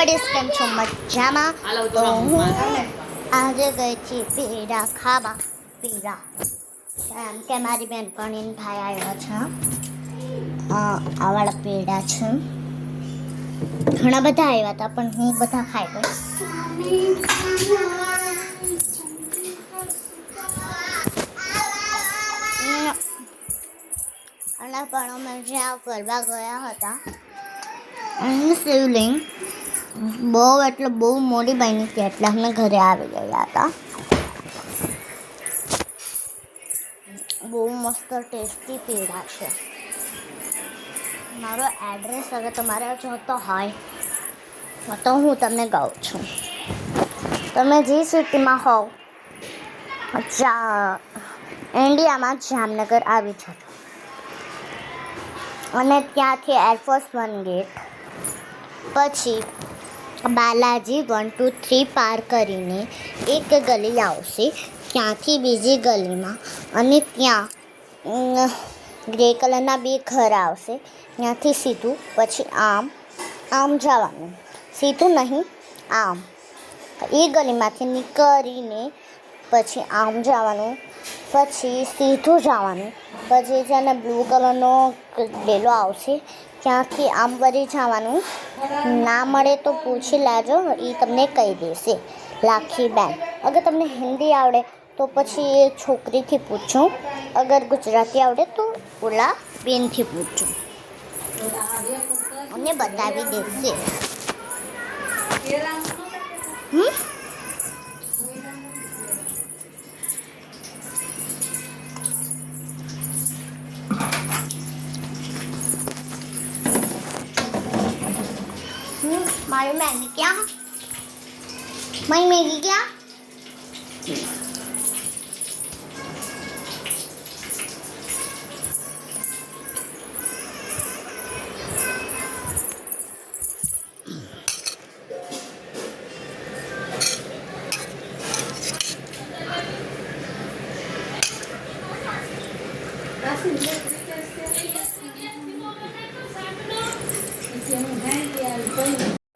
બડીસ કેમ છો મજામાં? તો હું આજે ગઈ હતી પેડા ખાવા. પેડા કેમ કે મારી બેનપણીને ભાઈ આવ્યા છે. આવાળા પેડા છે. ઘણા બધા આવ્યા હતા પણ હું બધા ખાઈ ગઈ. અને પણ અમે જ્યાં ફરવા ગયા હતા અહીં શિવલિંગ બહુ મોડી બની હતી એટલે અમે ઘરે આવી ગયા હતા. બહુ મસ્ત ટેસ્ટી પેડા છે. મારો એડ્રેસ અગર તમારે જોતો હોય તો હું તમને કહું છું. તમે જે સિટીમાં હોવ ઇન્ડિયામાં જામનગર આવી જજો અને ત્યાંથી એરફોર્સ 1 ગેટ પછી બાલાજી 1, 2, 3 પાર કરીને એક ગલી આવશે. ત્યાંથી બીજી ગલીમાં અને ત્યાં ગ્રે કલરના 2 ઘર આવશે. ત્યાંથી સીધું પછી આમ જવાનું. સીધું નહીં, આમ એ ગલીમાંથી નીકળીને પછી આમ જવાનું, પછી સીધું જવાનું. પછી છે ને બ્લુ કલરનો ડેલો આવશે, ત્યાંથી આમ વળી જવાનું. ના મળે તો પૂછી લેજો, એ તમને કહી દેશે. લાખી બેન, અગર તમને હિન્દી આવડે તો પછી એ છોકરીથી પૂછો, અગર ગુજરાતી આવડે તો ઓલા બેનથી પૂછો, અમને બતાવી દેશે. મારી મેગી ક્યાં? મારી મેગી ક્યાં?